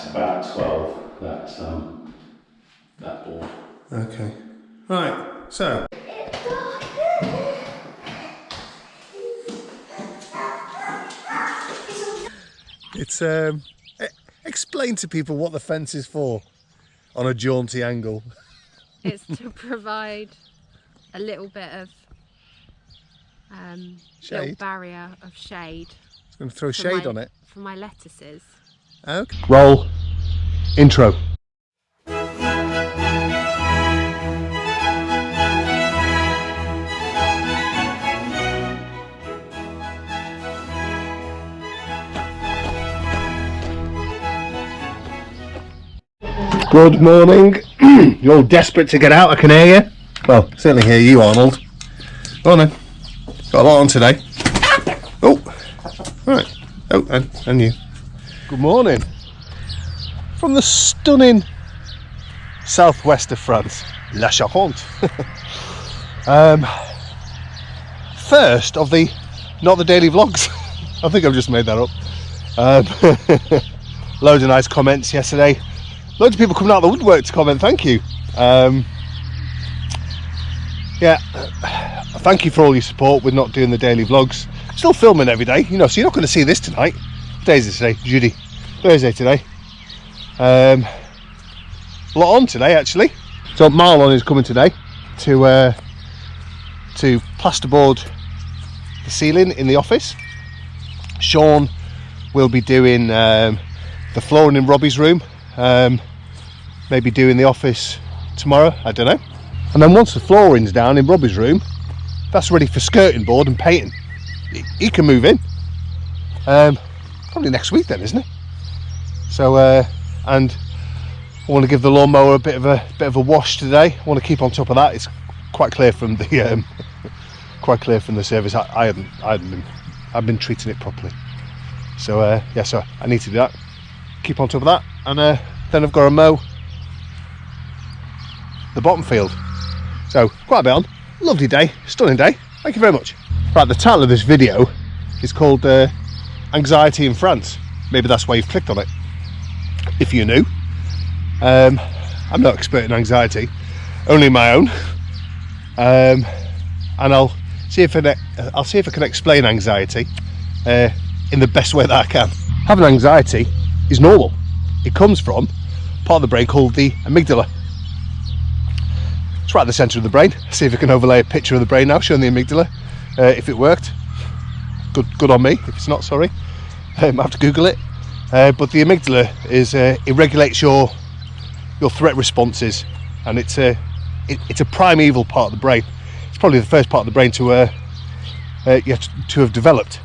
about 12. That board. Okay. Right. So. It's explain to people what the fence is for on a jaunty angle. It's to provide a little bit of little barrier of shade. It's going to throw shade on it for my lettuces. Okay. Roll. Intro. Good morning. You're all desperate to get out, I can hear you. Well, certainly hear you, Arnold. Go on then. Got a lot on today. Oh, right. Oh, and you. Good morning. From the stunning southwest of France, La Charente. First of the, not the daily vlogs. I think I've just made that up. Loads of nice comments yesterday. Loads of people coming out of the woodwork to comment, thank you. Yeah, thank you for all your support with not doing the daily vlogs. Still filming every day, you know, so you're not going to see this tonight. What day is it today? Judy. Thursday today. A lot on today, actually. So Marlon is coming today to plasterboard the ceiling in the office. Sean will be doing the flooring in Robbie's room. Maybe doing the office tomorrow, I don't know. And then once the flooring's down in Robbie's room, that's ready for skirting board and painting. He can move in. Probably next week then, isn't it? So and I want to give the lawnmower a bit of a wash today. I want to keep on top of that. It's quite clear from the service. I've been treating it properly. So yeah, so I need to do that. Keep on top of that, and then I've got to mow the bottom field. So quite a bit on. Lovely day, stunning day. Thank you very much. Right, the title of this video is called Anxiety in France. Maybe that's why you've clicked on it. If you're new, I'm no expert in anxiety, only my own. And I'll see if I can explain anxiety in the best way that I can. Having anxiety is normal. It comes from part of the brain called the amygdala. It's right at the centre of the brain. See if I can overlay a picture of the brain now showing the amygdala. If it worked, good on me. If it's not, sorry, I have to Google it. But the amygdala is it regulates your threat responses, and it's a primeval part of the brain. It's probably the first part of the brain to have developed.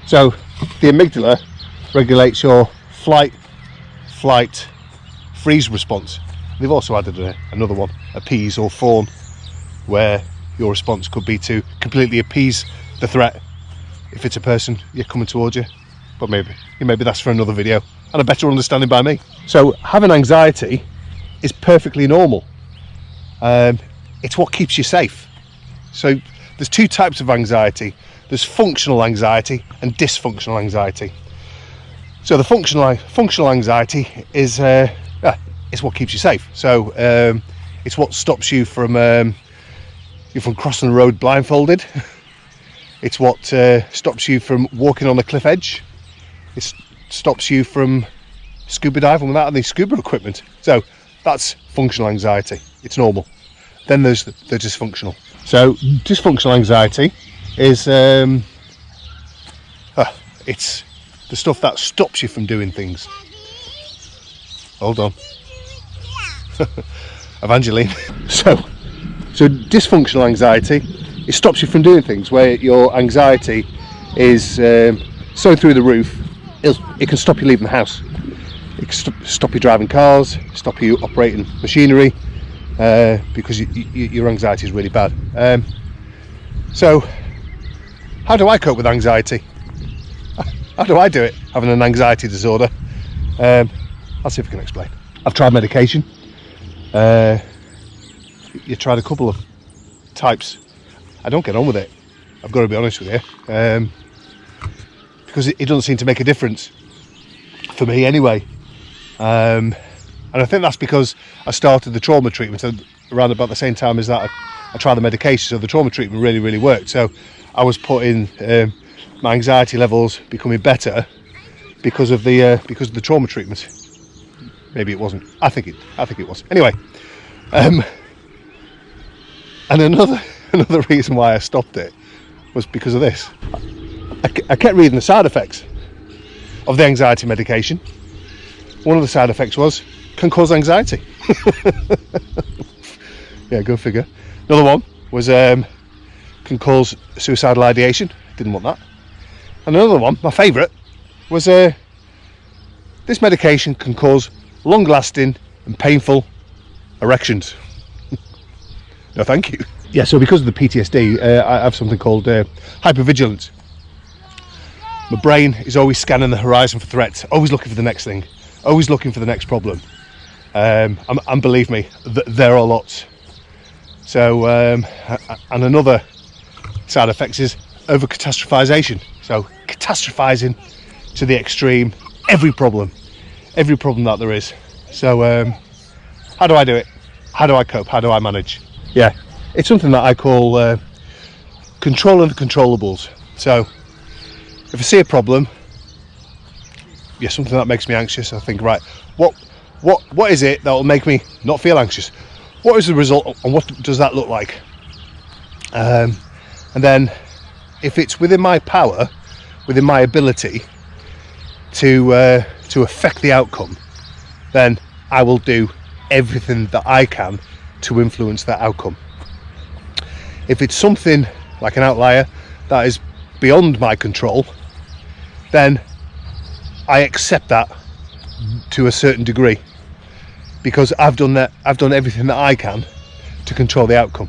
So the amygdala regulates your flight, freeze response. They've also added another one, appease or fawn, where your response could be to completely appease the threat if it's a person you're coming towards you. But maybe that's for another video and a better understanding by me. So having anxiety is perfectly normal. It's what keeps you safe. So there's two types of anxiety. There's functional anxiety and dysfunctional anxiety. So the functional anxiety is what keeps you safe. So it's what stops you from crossing the road blindfolded. It's what stops you from walking on a cliff edge. It stops you from scuba diving without any scuba equipment. So that's functional anxiety. It's normal. Then there's the dysfunctional. So dysfunctional anxiety is it's the stuff that stops you from doing things. Hold on. Evangeline. So dysfunctional anxiety, it stops you from doing things, where your anxiety is so through the roof, it can stop you leaving the house. It can stop you driving cars, stop you operating machinery, because your anxiety is really bad. So how do I cope with anxiety? How do I do it, having an anxiety disorder? I'll see if I can explain. I've tried medication. You tried a couple of types. I don't get on with it, I've got to be honest with you, because it doesn't seem to make a difference for me anyway. And I think that's because I started the trauma treatment around about the same time as that I tried the medication, so the trauma treatment really worked. So I was putting my anxiety levels becoming better because of the trauma treatment. Maybe it wasn't. I think it was. Anyway, and another reason why I stopped it was because of this. I kept reading the side effects of the anxiety medication. One of the side effects was can cause anxiety. Yeah, go figure. Another one was can cause suicidal ideation. Didn't want that. And another one, my favourite, was this medication can cause long-lasting and painful erections. No, thank you. Yeah, so because of the PTSD, I have something called hypervigilance. My brain is always scanning the horizon for threats, always looking for the next thing, always looking for the next problem. And believe me, there are lots. So, and another side effect is over-catastrophization. So, catastrophizing to the extreme, every problem that there is. So, how do I do it? How do I cope? How do I manage? Yeah, it's something that I call controlling the controllables. So, if I see a problem, yeah, something that makes me anxious, I think, right, what is it that will make me not feel anxious? What is the result, and what does that look like? And then, if it's within my power, within my ability to affect the outcome, then I will do everything that I can to influence that outcome. If it's something like an outlier that is beyond my control, then I accept that to a certain degree, because I've done everything that I can to control the outcome.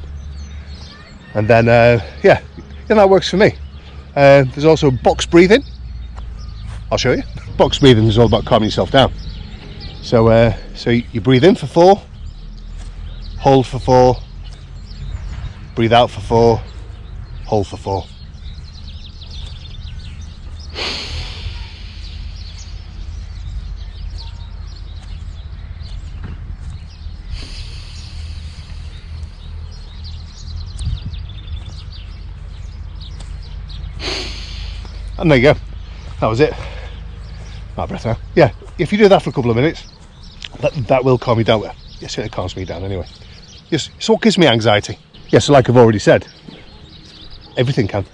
And then yeah, that works for me. There's also box breathing. I'll show you. Box breathing is all about calming yourself down. So so you breathe in for 4, hold for 4, breathe out for 4, hold for 4. And there you go. That was it. My breath now. Yeah, if you do that for a couple of minutes, that will calm you down. Yes, it calms me down anyway. Yes, it's what gives me anxiety. Yes, so like I've already said, everything can.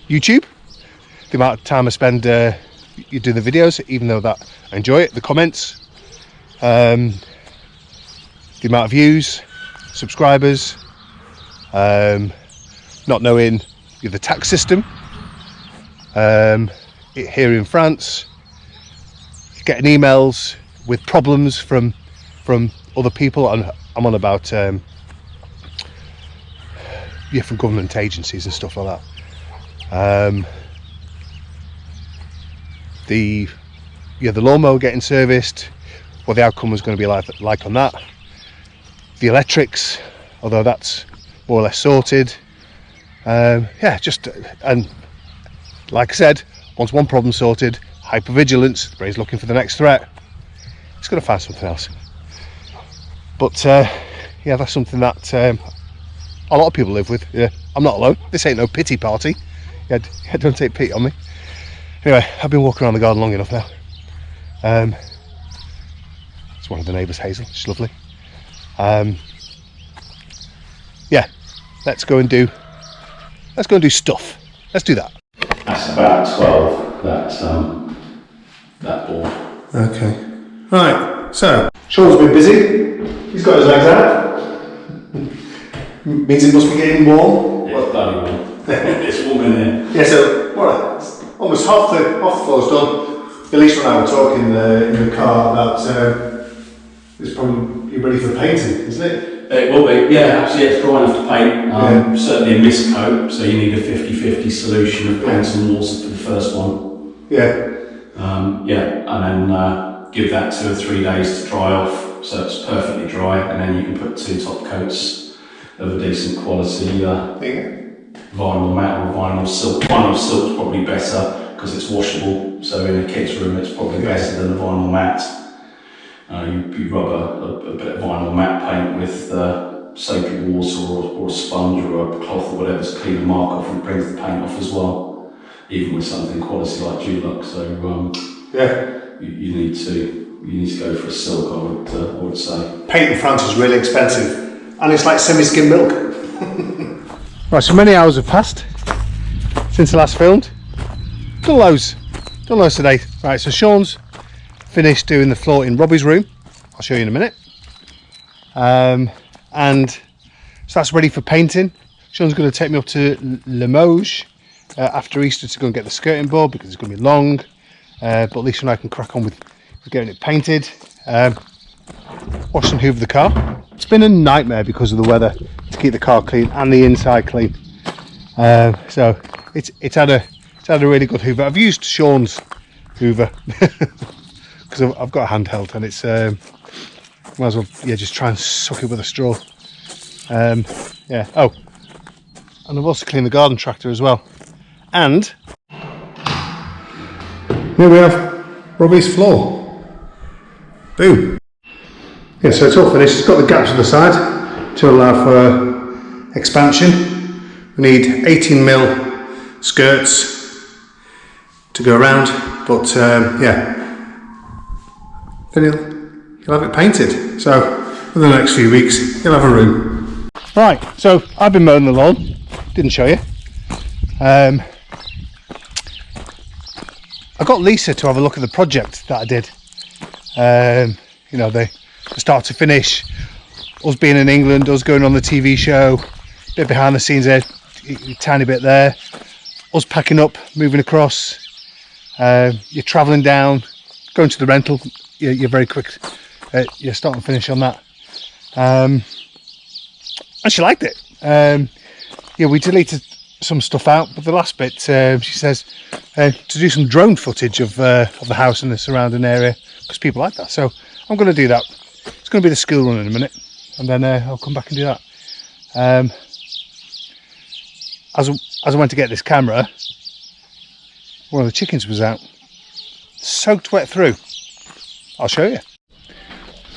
YouTube, the amount of time I spend you do the videos, even though that I enjoy it, the comments, the amount of views, subscribers, not knowing the tax system here in France, getting emails with problems from other people. I'm on about from government agencies and stuff like that. The lawnmower getting serviced, what the outcome was going to be like on that. The electrics, although that's more or less sorted. Yeah, just and like I said, once one problem sorted, hypervigilance, the brain's looking for the next threat. It's going to find something else. But yeah, that's something that a lot of people live with. Yeah, I'm not alone. This ain't no pity party. Yeah, don't take pity on me. Anyway, I've been walking around the garden long enough now. It's one of the neighbours, Hazel. She's lovely. Yeah, let's go and do stuff. Let's do that. That's about 12, that ball. Okay. Right, so Sean's been busy. He's got his legs out. Means it must be getting warm. It's bloody warm. It's warm in here. Yeah, so almost half the floor's done. Elise and I were talking in the car about it's probably you're ready for painting, isn't it? It will be, yeah, actually it's dry enough to paint. Certainly a mist coat, so you need a 50-50 solution of paint and water for the first one. Yeah. Yeah, and then give that 2 or 3 days to dry off, so it's perfectly dry, and then you can put 2 top coats of a decent quality vinyl mat or vinyl silk. Vinyl silk's probably better because it's washable. so in a kid's room it's probably better than a vinyl mat. You rub a bit of vinyl mat paint with soapy water or a sponge or a cloth or whatever to clean the mark off, and it brings the paint off as well, even with something quality like Dulux. So you need to go for a silk, I would say. Paint in France is really expensive, and it's like semi-skim milk. Right, so many hours have passed since I last filmed. Done loads today. Right, so Sean's finished doing the floor in Robbie's room. I'll show you in a minute. And so that's ready for painting. Sean's going to take me up to Limoges after Easter to go and get the skirting board because it's going to be long. But at least when I can crack on with getting it painted. Wash and hoover the car. It's been a nightmare because of the weather to keep the car clean and the inside clean. So it's had a really good hoover. I've used Sean's hoover because I've got a handheld, and it's might as well just try and suck it with a straw. Oh, and I've also cleaned the garden tractor as well. And here we have Robbie's floor. Boom. Yeah, so it's all finished. It's got the gaps on the side to allow for expansion. We need 18mm skirts to go around, but then you'll have it painted. So for the next few weeks, you'll have a room. Right, so I've been mowing the lawn. Didn't show you. I got Lisa to have a look at the project that I did. You know, the start to finish, us being in England, us going on the TV show, bit behind the scenes there, a tiny bit there, us packing up, moving across, you're travelling down, going to the rental, you're very quick, you start and finish on that. And she liked it. Yeah, we deleted some stuff out, but the last bit, she says to do some drone footage of the house and the surrounding area, because people like that. So I'm going to do that. It's going to be the school run in a minute, and then I'll come back and do that. As I went to get this camera, one of the chickens was out, soaked wet through. I'll show you.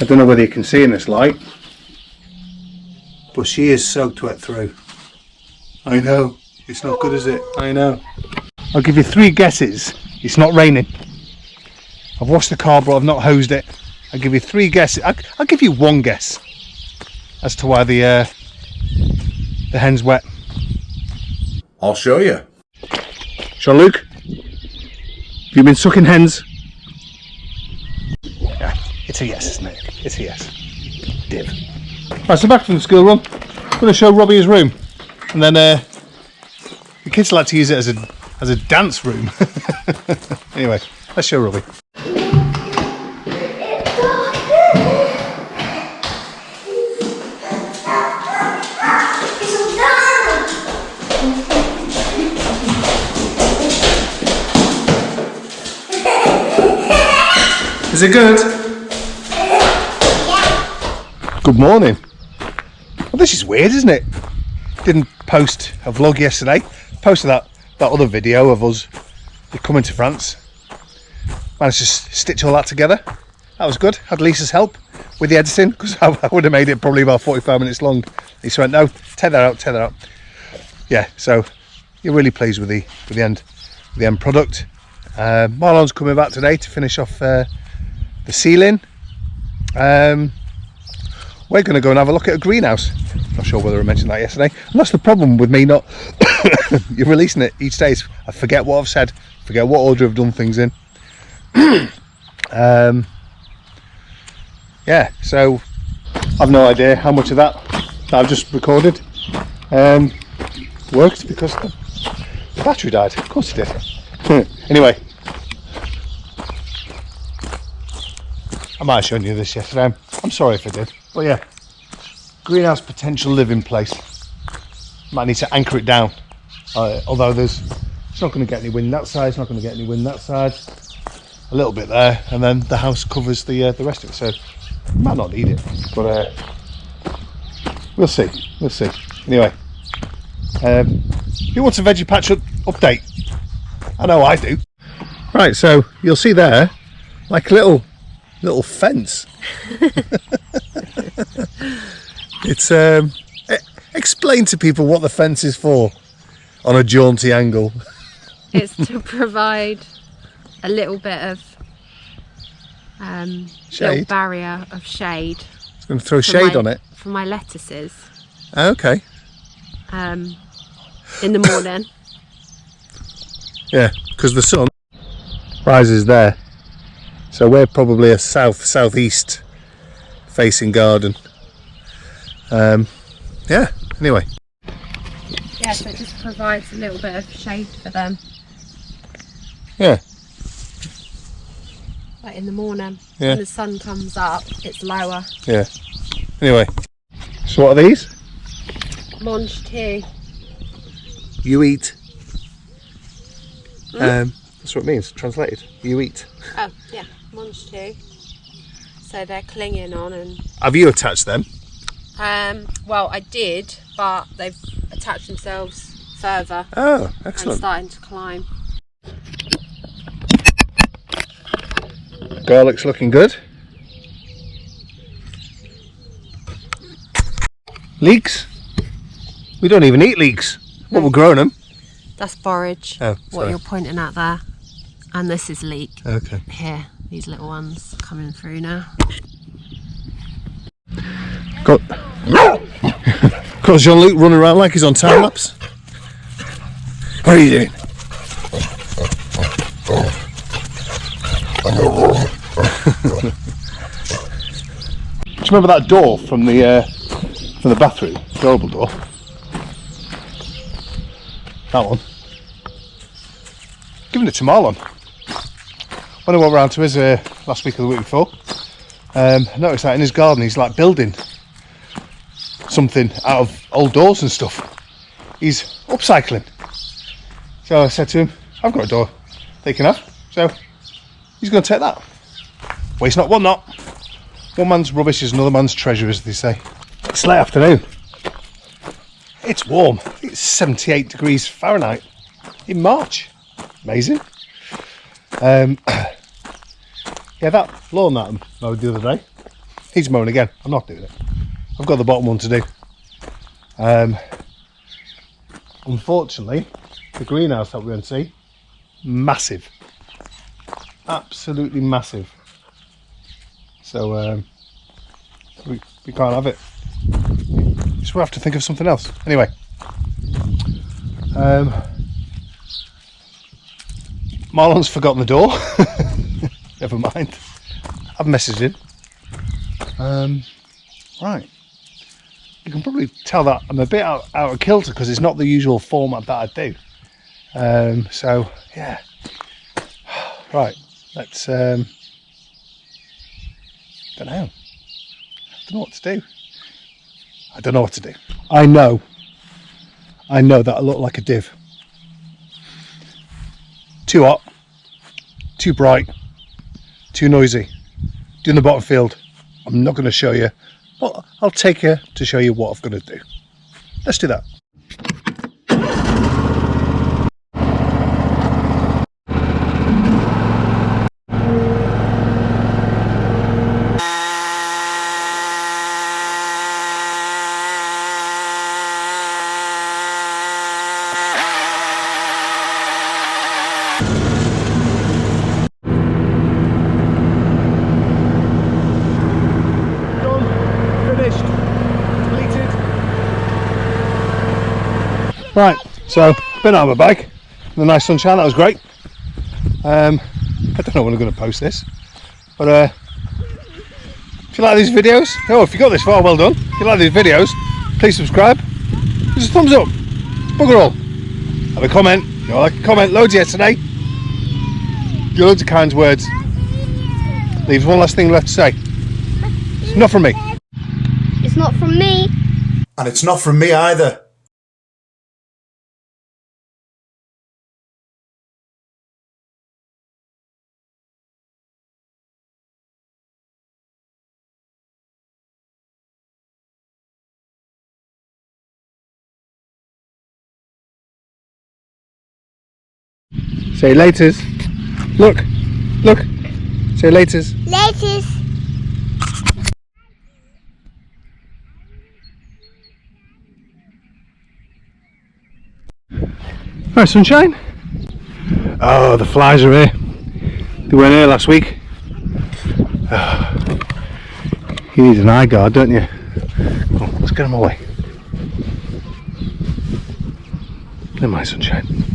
I don't know whether you can see in this light, but she is soaked wet through. I know, it's not good, is it? I know. I'll give you 3 guesses. It's not raining. I've washed the car, but I've not hosed it. I'll give you 3 guesses. I'll give you 1 guess as to why the hen's wet. I'll show you. Jean-Luc, have you been sucking hens? Yeah, it's a yes, isn't it? It's a yes. Div. Right, so back from the school run. I'm going to show Robbie his room, and then the kids like to use it as a dance room. Anyway, let's show Robbie. Is it good? Yeah. Good morning. Well, this is weird, isn't it? Didn't post a vlog yesterday. Posted that other video of us coming to France. Managed to stitch all that together. That was good. Had Lisa's help with the editing, because I would have made it probably about 45 minutes long. Lisa went, no, take that out. Yeah, so you're really pleased with the end product. Marlon's coming back today to finish off the ceiling. We're going to go and have a look at a greenhouse. Not sure whether I mentioned that yesterday. And that's the problem with me not you're releasing it each day. I forget what I've said, forget what order I've done things in. Yeah, so I've no idea how much of that I've just recorded worked, because the battery died. Of course it did. Anyway, I might have shown you this yesterday. I'm sorry if I did. But yeah, greenhouse potential living place. Might need to anchor it down. Although it's not going to get any wind that side, it's not going to get any wind that side. A little bit there, and then the house covers the rest of it. So might not need it, but we'll see. We'll see. Anyway, who wants a veggie patch update? I know I do. Right, so you'll see there, like a little fence. It's explain to people what the fence is for on a jaunty angle. It's to provide a little bit of little Shade. barrier of shade. It's going to throw shade on it. For my lettuces. Okay. In the morning. Yeah, because the sun rises there. So we're probably a southeast facing garden. Yeah, anyway. Yeah, so it just provides a little bit of shade for them. Yeah. Like in the morning. Yeah. When the sun comes up, it's lower. Yeah. Anyway. So what are these? Mange tea. You eat. That's what it means, translated. You eat. Oh, yeah, mange tea. So they're clinging on and... Have you attached them? Well, I did, but they've attached themselves further. Oh, And excellent. starting to climb. Garlic's looking good. Leeks? We don't even eat leeks. What, we're growing them? That's borage, Oh, what sorry. you're pointing at there. And this is leek. Okay. Here, these little ones coming through now. Got Jean-Luc running around like he's on time lapse. What are you doing? Do you remember that door from the bathroom? The horrible door. That one. Giving it to Marlon. When I went round to his last week or the week before, I noticed that in his garden he's like building something out of old doors and stuff. He's upcycling. So I said to him, I've got a door they can have. So he's going to take that. Waste not, want not. One man's rubbish is another man's treasure, as they say. It's late afternoon. It's warm. I think it's 78 degrees Fahrenheit in March. Amazing. Yeah, that lawn that I mowed the other day, he's mowing again. I'm not doing it. I've got the bottom one to do. Unfortunately, the greenhouse that we're going to see, massive. Absolutely massive. So we can't have it. So we'll have to think of something else. Anyway. Marlon's forgotten the door. Never mind. I've messaged him. Right. You can probably tell that I'm a bit out of kilter because it's not the usual format that I do. So yeah. Right. Let's don't know. I don't know what to do. I don't know what to do. I know that I look like a div. Too hot, too bright, too noisy. Doing the bottom field. I'm not going to show you, but I'll take you to show you what I'm going to do. Let's do that. Right, so been out on my bike in the nice sunshine, that was great. I don't know when I'm going to post this, but if you like these videos, if you got this far, well done. If you like these videos, please subscribe, give us a thumbs up, bugger all. Have a comment, like a comment, loads yesterday. Your loads of kind words. Leaves one last thing left to say. It's not from me. It's not from me. And it's not from me either. See you later. Look, look. Say laters. Latest. Right, sunshine. Oh, the flies are here. They weren't here last week. You need an eye guard, don't you? Come on, let's get them away. Never mind, sunshine.